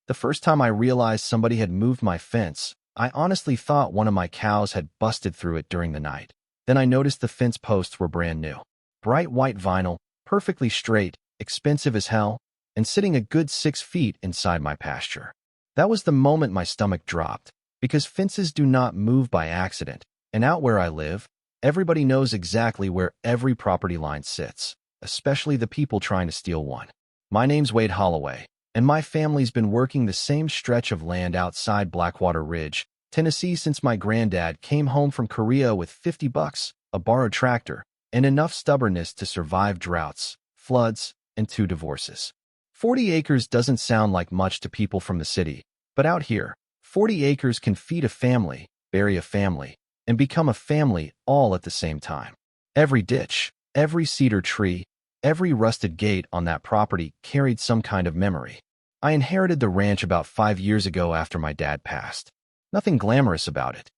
The first time I realized somebody had moved my fence, I honestly thought one of my cows had busted through it during the night. Then I noticed the fence posts were brand new. Bright white vinyl, perfectly straight, expensive as hell, and sitting a good 6 feet inside my pasture. That was the moment my stomach dropped, because fences do not move by accident, and out where I live, everybody knows exactly where every property line sits, especially the people trying to steal one. My name's Wade Holloway, and my family's been working the same stretch of land outside Blackwater Ridge, Tennessee since my granddad came home from Korea with $50, a borrowed tractor, and enough stubbornness to survive droughts, floods, and 2 divorces. 40 acres doesn't sound like much to people from the city, but out here, 40 acres can feed a family, bury a family, and become a family all at the same time. Every ditch, every cedar tree, every rusted gate on that property carried some kind of memory. I inherited the ranch about 5 years ago after my dad passed. Nothing glamorous about it.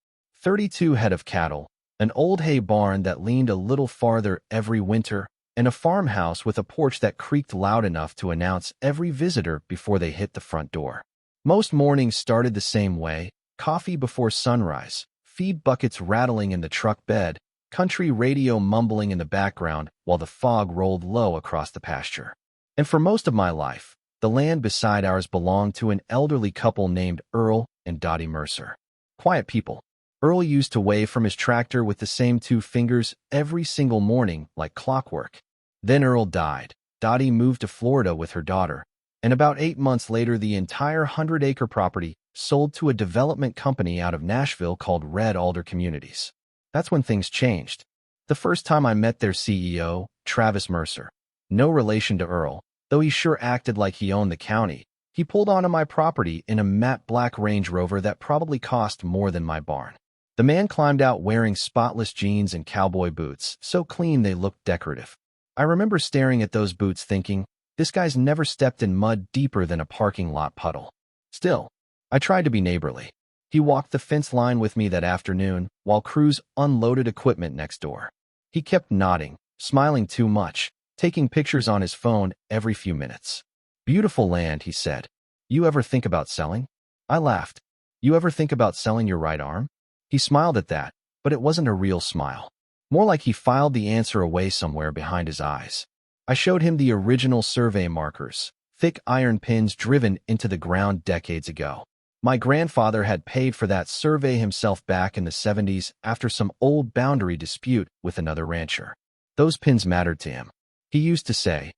32 head of cattle, an old hay barn that leaned a little farther every winter, and a farmhouse with a porch that creaked loud enough to announce every visitor before they hit the front door. Most mornings started the same way: coffee before sunrise, feed buckets rattling in the truck bed, country radio mumbling in the background while the fog rolled low across the pasture. And for most of my life, the land beside ours belonged to an elderly couple named Earl and Dottie Mercer. Quiet people. Earl used to wave from his tractor with the same 2 fingers every single morning like clockwork. Then Earl died. Dottie moved to Florida with her daughter, and about 8 months later the entire 100-acre property sold to a development company out of Nashville called Red Alder Communities. That's when things changed. The first time I met their CEO, Travis Mercer. No relation to Earl, though he sure acted like he owned the county. He pulled onto my property in a matte black Range Rover that probably cost more than my barn. The man climbed out wearing spotless jeans and cowboy boots, so clean they looked decorative. I remember staring at those boots thinking, this guy's never stepped in mud deeper than a parking lot puddle. Still, I tried to be neighborly. He walked the fence line with me that afternoon while crews unloaded equipment next door. He kept nodding, smiling too much, taking pictures on his phone every few minutes. Beautiful land, he said. You ever think about selling? I laughed. You ever think about selling your right arm? He smiled at that, but it wasn't a real smile. More like he filed the answer away somewhere behind his eyes. I showed him the original survey markers, thick iron pins driven into the ground decades ago. My grandfather had paid for that survey himself back in the 70s after some old boundary dispute with another rancher. Those pins mattered to him. He used to say,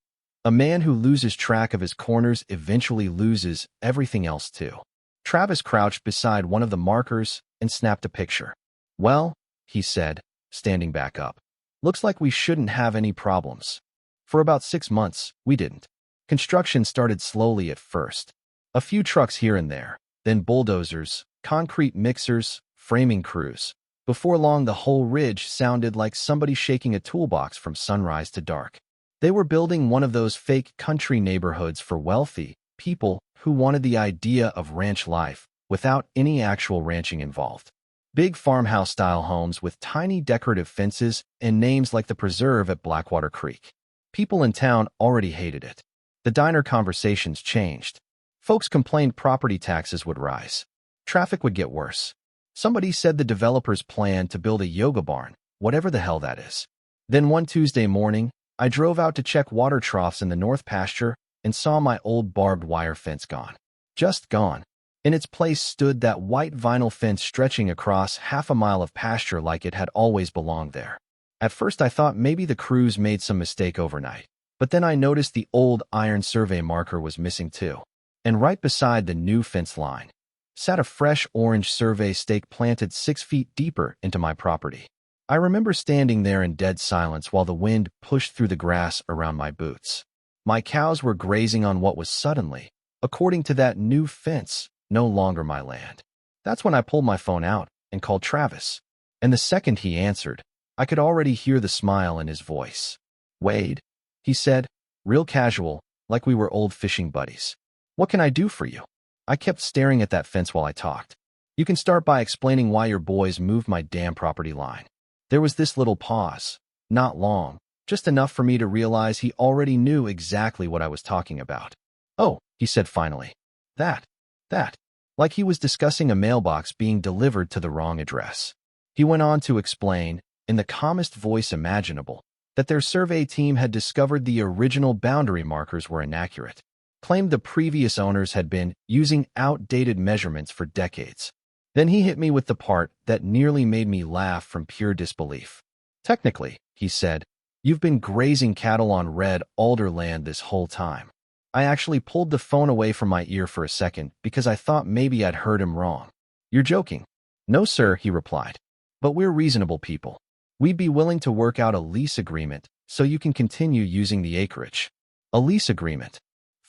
a man who loses track of his corners eventually loses everything else too. Travis crouched beside one of the markers and snapped a picture. Well, he said, standing back up, looks like we shouldn't have any problems. For about 6 months, we didn't. Construction started slowly at first. A few trucks here and there, then bulldozers, concrete mixers, framing crews. Before long, the whole ridge sounded like somebody shaking a toolbox from sunrise to dark. They were building one of those fake country neighborhoods for wealthy people who wanted the idea of ranch life without any actual ranching involved. Big farmhouse-style homes with tiny decorative fences and names like the Preserve at Blackwater Creek. People in town already hated it. The diner conversations changed. Folks complained property taxes would rise. Traffic would get worse. Somebody said the developers planned to build a yoga barn, whatever the hell that is. Then one Tuesday morning, I drove out to check water troughs in the north pasture and saw my old barbed wire fence gone. Just gone. In its place stood that white vinyl fence stretching across half a mile of pasture like it had always belonged there. At first I thought maybe the crews made some mistake overnight, but then I noticed the old iron survey marker was missing too. And right beside the new fence line sat a fresh orange survey stake planted 6 feet deeper into my property. I remember standing there in dead silence while the wind pushed through the grass around my boots. My cows were grazing on what was suddenly, according to that new fence, no longer my land. That's when I pulled my phone out and called Travis. And the second he answered, I could already hear the smile in his voice. Wade, he said, real casual, like we were old fishing buddies. What can I do for you? I kept staring at that fence while I talked. You can start by explaining why your boys moved my damn property line. There was this little pause. Not long, just enough for me to realize he already knew exactly what I was talking about. Oh, he said finally. That. That. Like he was discussing a mailbox being delivered to the wrong address. He went on to explain, in the calmest voice imaginable, that their survey team had discovered the original boundary markers were inaccurate, claimed the previous owners had been using outdated measurements for decades. Then he hit me with the part that nearly made me laugh from pure disbelief. Technically, he said, you've been grazing cattle on red alder land this whole time. I actually pulled the phone away from my ear for a second because I thought maybe I'd heard him wrong. You're joking? No, sir, he replied. But we're reasonable people. We'd be willing to work out a lease agreement so you can continue using the acreage. A lease agreement.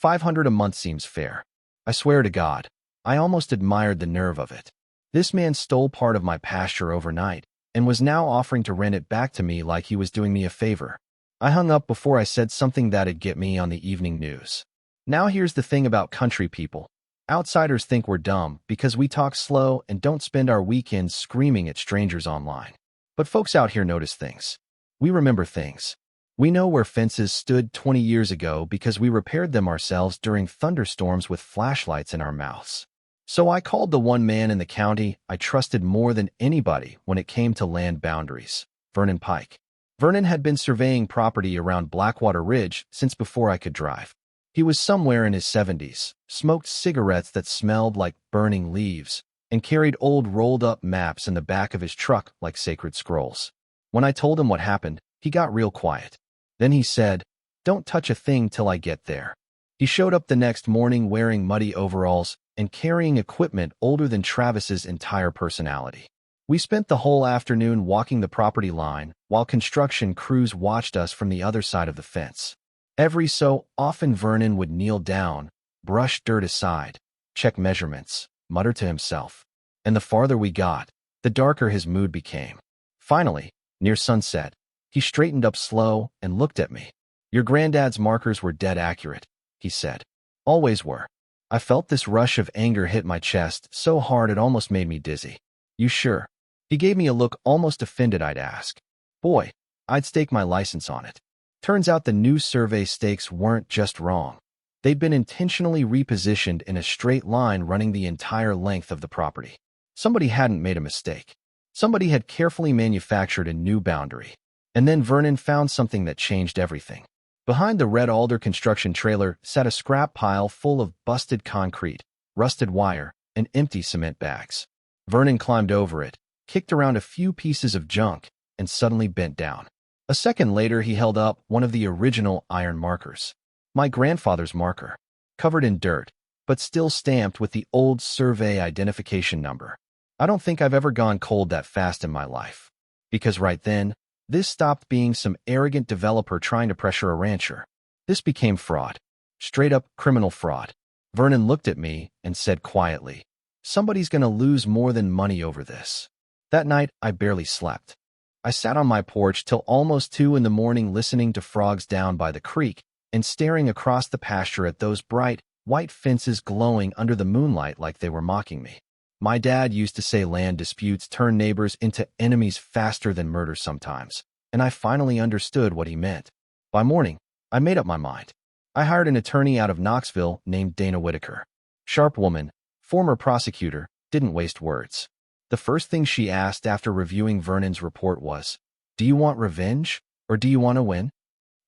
$500 a month seems fair. I swear to God, I almost admired the nerve of it. This man stole part of my pasture overnight and was now offering to rent it back to me like he was doing me a favor. I hung up before I said something that'd get me on the evening news. Now here's the thing about country people. Outsiders think we're dumb because we talk slow and don't spend our weekends screaming at strangers online. But folks out here notice things. We remember things. We know where fences stood 20 years ago because we repaired them ourselves during thunderstorms with flashlights in our mouths. So I called the one man in the county I trusted more than anybody when it came to land boundaries, Vernon Pike. Vernon had been surveying property around Blackwater Ridge since before I could drive. He was somewhere in his 70s, smoked cigarettes that smelled like burning leaves, and carried old rolled-up maps in the back of his truck like sacred scrolls. When I told him what happened, he got real quiet. Then he said, "Don't touch a thing till I get there." He showed up the next morning wearing muddy overalls and carrying equipment older than Travis's entire personality. We spent the whole afternoon walking the property line while construction crews watched us from the other side of the fence. Every so often Vernon would kneel down, brush dirt aside, check measurements, mutter to himself. And the farther we got, the darker his mood became. Finally, near sunset, he straightened up slow and looked at me. "Your granddad's markers were dead accurate," he said. "Always were." I felt this rush of anger hit my chest so hard it almost made me dizzy. "You sure?" He gave me a look almost offended I'd ask. Boy, I'd stake my license on it. Turns out the new survey stakes weren't just wrong. They'd been intentionally repositioned in a straight line running the entire length of the property. Somebody hadn't made a mistake. Somebody had carefully manufactured a new boundary. And then Vernon found something that changed everything. Behind the red alder construction trailer sat a scrap pile full of busted concrete, rusted wire, and empty cement bags. Vernon climbed over it, kicked around a few pieces of junk, and suddenly bent down. A second later, he held up one of the original iron markers. My grandfather's marker, covered in dirt, but still stamped with the old survey identification number. I don't think I've ever gone cold that fast in my life. Because right then, this stopped being some arrogant developer trying to pressure a rancher. This became fraud. Straight-up criminal fraud. Vernon looked at me and said quietly, "Somebody's gonna lose more than money over this." That night, I barely slept. I sat on my porch till almost 2 in the morning listening to frogs down by the creek and staring across the pasture at those bright, white fences glowing under the moonlight like they were mocking me. My dad used to say land disputes turn neighbors into enemies faster than murder sometimes, and I finally understood what he meant. By morning, I made up my mind. I hired an attorney out of Knoxville named Dana Whitaker. Sharp woman, former prosecutor, didn't waste words. The first thing she asked after reviewing Vernon's report was, "Do you want revenge, or do you want to win?"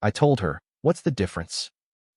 I told her, "What's the difference?"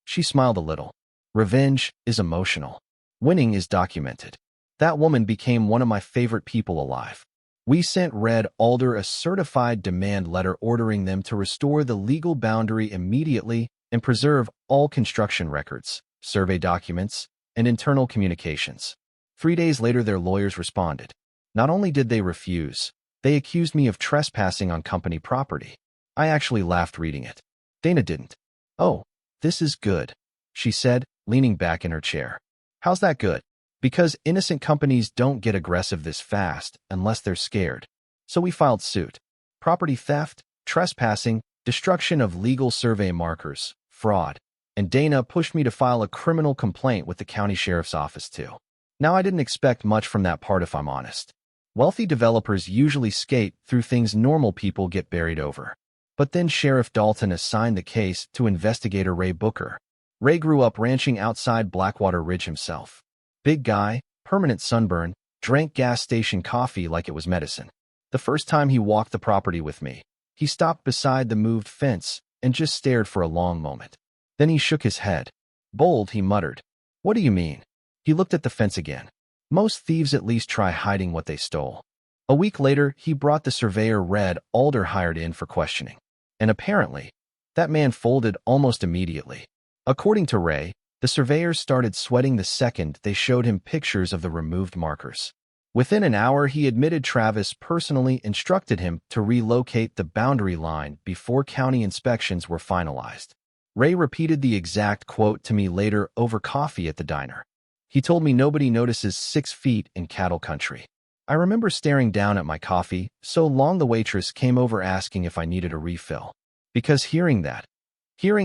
She smiled a little. "Revenge is emotional. Winning is documented." That woman became one of my favorite people alive. We sent Red Alder a certified demand letter ordering them to restore the legal boundary immediately and preserve all construction records, survey documents, and internal communications. 3 days later, their lawyers responded. Not only did they refuse, they accused me of trespassing on company property. I actually laughed reading it. Dana didn't. "Oh, this is good," she said, leaning back in her chair. "How's that good?" "Because innocent companies don't get aggressive this fast unless they're scared. So we filed suit. Property theft, trespassing, destruction of legal survey markers, fraud. And Dana pushed me to file a criminal complaint with the county sheriff's office too. Now I didn't expect much from that part if I'm honest. Wealthy developers usually skate through things normal people get buried over. But then Sheriff Dalton assigned the case to investigator Ray Booker. Ray grew up ranching outside Blackwater Ridge himself. Big guy, permanent sunburn, drank gas station coffee like it was medicine. The first time he walked the property with me, he stopped beside the moved fence and just stared for a long moment. Then he shook his head. Bold, he muttered. What do you mean? He looked at the fence again. Most thieves at least try hiding what they stole. A week later, he brought the surveyor Red Alder hired in for questioning. And apparently, that man folded almost immediately. According to Ray, the surveyors started sweating the second they showed him pictures of the removed markers. Within an hour, he admitted Travis personally instructed him to relocate the boundary line before county inspections were finalized. Ray repeated the exact quote to me later over coffee at the diner. He told me nobody notices 6 feet in cattle country. I remember staring down at my coffee so long the waitress came over asking if I needed a refill. Because hearing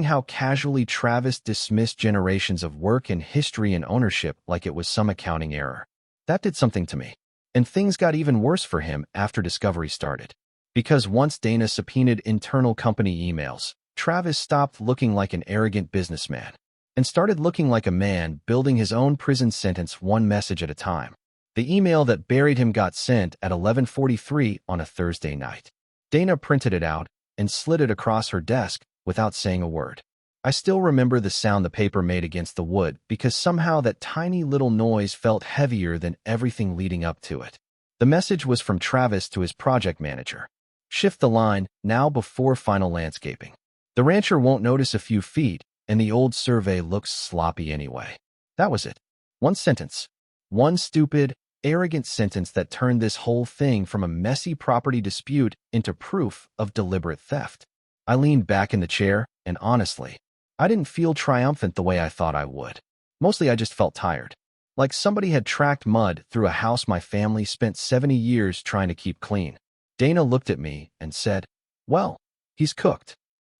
how casually Travis dismissed generations of work and history and ownership like it was some accounting error, that did something to me. And things got even worse for him after Discovery started. Because once Dana subpoenaed internal company emails, Travis stopped looking like an arrogant businessman and started looking like a man building his own prison sentence one message at a time. The email that buried him got sent at 11:43 on a Thursday night. Dana printed it out and slid it across her desk without saying a word. I still remember the sound the paper made against the wood because somehow that tiny little noise felt heavier than everything leading up to it. The message was from Travis to his project manager. Shift the line, now before final landscaping. The rancher won't notice a few feet, and the old survey looks sloppy anyway. That was it. One sentence. One stupid, arrogant sentence that turned this whole thing from a messy property dispute into proof of deliberate theft. I leaned back in the chair, and honestly, I didn't feel triumphant the way I thought I would. Mostly I just felt tired. Like somebody had tracked mud through a house my family spent 70 years trying to keep clean. Dana looked at me and said, "Well, he's cooked."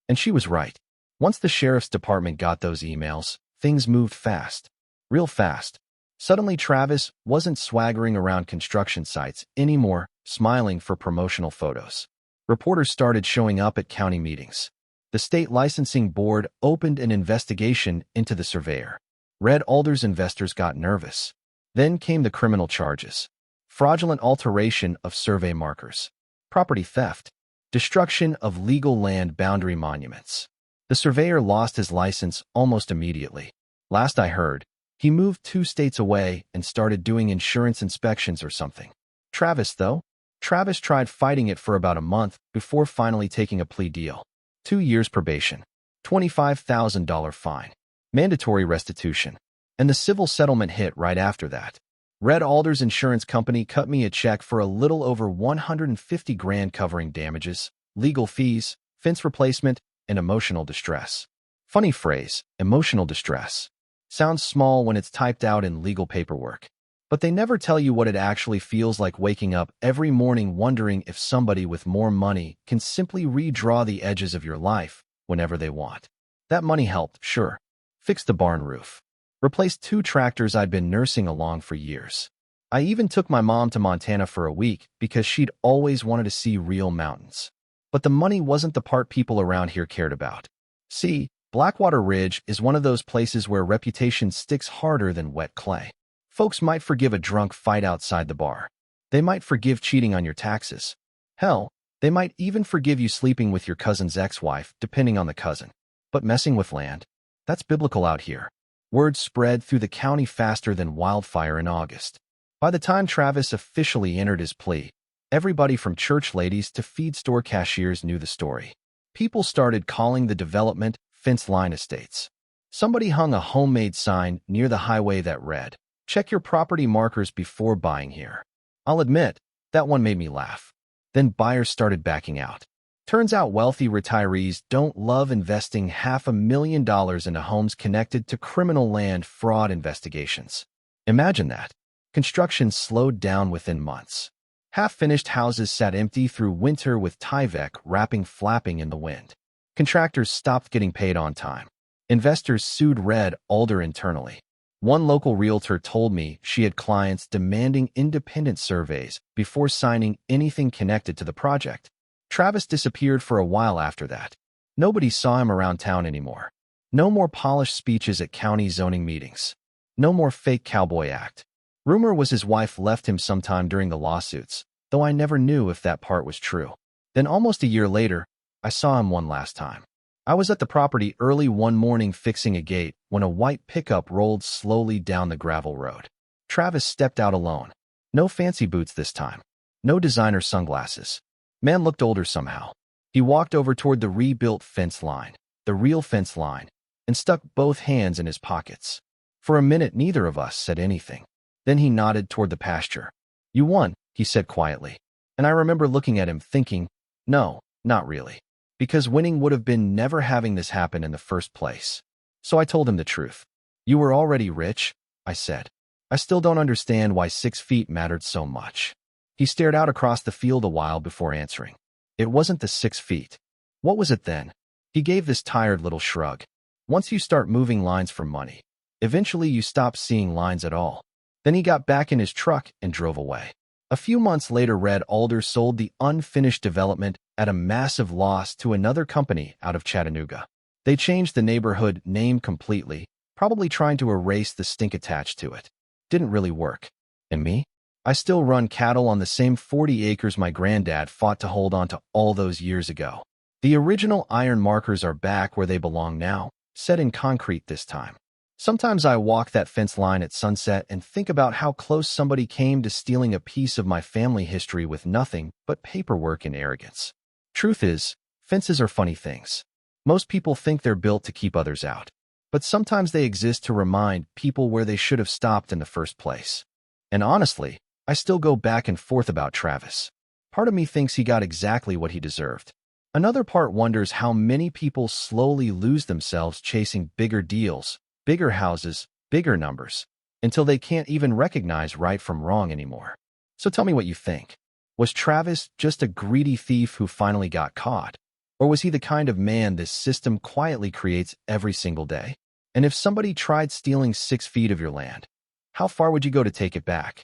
And she was right. Once the sheriff's department got those emails, things moved fast. Real fast. Suddenly Travis wasn't swaggering around construction sites anymore, smiling for promotional photos. Reporters started showing up at county meetings. The state licensing board opened an investigation into the surveyor. Red Alder's investors got nervous. Then came the criminal charges. Fraudulent alteration of survey markers. Property theft. Destruction of legal land boundary monuments. The surveyor lost his license almost immediately. Last I heard, he moved 2 states away and started doing insurance inspections or something. Travis, though? Travis tried fighting it for about a month before finally taking a plea deal. 2 years probation. $25,000 fine. Mandatory restitution. And the civil settlement hit right after that. Red Alder's insurance company cut me a check for a little over $150,000 covering damages, legal fees, fence replacement, and emotional distress. Funny phrase, emotional distress. Sounds small when it's typed out in legal paperwork. But they never tell you what it actually feels like waking up every morning wondering if somebody with more money can simply redraw the edges of your life whenever they want. That money helped, sure. Fixed the barn roof. Replaced 2 tractors I'd been nursing along for years. I even took my mom to Montana for a week because she'd always wanted to see real mountains. But the money wasn't the part people around here cared about. See, Blackwater Ridge is one of those places where reputation sticks harder than wet clay. Folks might forgive a drunk fight outside the bar. They might forgive cheating on your taxes. Hell, they might even forgive you sleeping with your cousin's ex-wife, depending on the cousin. But messing with land? That's biblical out here. Word spread through the county faster than wildfire in August. By the time Travis officially entered his plea, everybody from church ladies to feed store cashiers knew the story. People started calling the development fence line estates. Somebody hung a homemade sign near the highway that read, "Check your property markers before buying here." I'll admit, that one made me laugh. Then buyers started backing out. Turns out wealthy retirees don't love investing $500,000 into homes connected to criminal land fraud investigations. Imagine that. Construction slowed down within months. Half-finished houses sat empty through winter with Tyvek wrapping flapping in the wind. Contractors stopped getting paid on time. Investors sued Red Alder internally. One local realtor told me she had clients demanding independent surveys before signing anything connected to the project. Travis disappeared for a while after that. Nobody saw him around town anymore. No more polished speeches at county zoning meetings. No more fake cowboy act. Rumor was his wife left him sometime during the lawsuits, though I never knew if that part was true. Then almost a year later, I saw him one last time. I was at the property early one morning fixing a gate when a white pickup rolled slowly down the gravel road. Travis stepped out alone. No fancy boots this time. No designer sunglasses. Man looked older somehow. He walked over toward the rebuilt fence line, the real fence line, and stuck both hands in his pockets. For a minute, neither of us said anything. Then he nodded toward the pasture. "You won," he said quietly. And I remember looking at him thinking, no, not really. Because winning would have been never having this happen in the first place. So I told him the truth. "You were already rich," I said. "I still don't understand why 6 feet mattered so much." He stared out across the field a while before answering. "It wasn't the 6 feet. What was it then?" He gave this tired little shrug. "Once you start moving lines for money, eventually you stop seeing lines at all." Then he got back in his truck and drove away. A few months later, Red Alder sold the unfinished development at a massive loss to another company out of Chattanooga. They changed the neighborhood name completely, probably trying to erase the stink attached to it. Didn't really work. And me? I still run cattle on the same 40 acres my granddad fought to hold on to all those years ago. The original iron markers are back where they belong now, set in concrete this time. Sometimes I walk that fence line at sunset and think about how close somebody came to stealing a piece of my family history with nothing but paperwork and arrogance. Truth is, fences are funny things. Most people think they're built to keep others out, but sometimes they exist to remind people where they should have stopped in the first place. And honestly, I still go back and forth about Travis. Part of me thinks he got exactly what he deserved. Another part wonders how many people slowly lose themselves chasing bigger deals, bigger houses, bigger numbers, until they can't even recognize right from wrong anymore. So tell me what you think. Was Travis just a greedy thief who finally got caught? Or was he the kind of man this system quietly creates every single day? And if somebody tried stealing 6 feet of your land, how far would you go to take it back?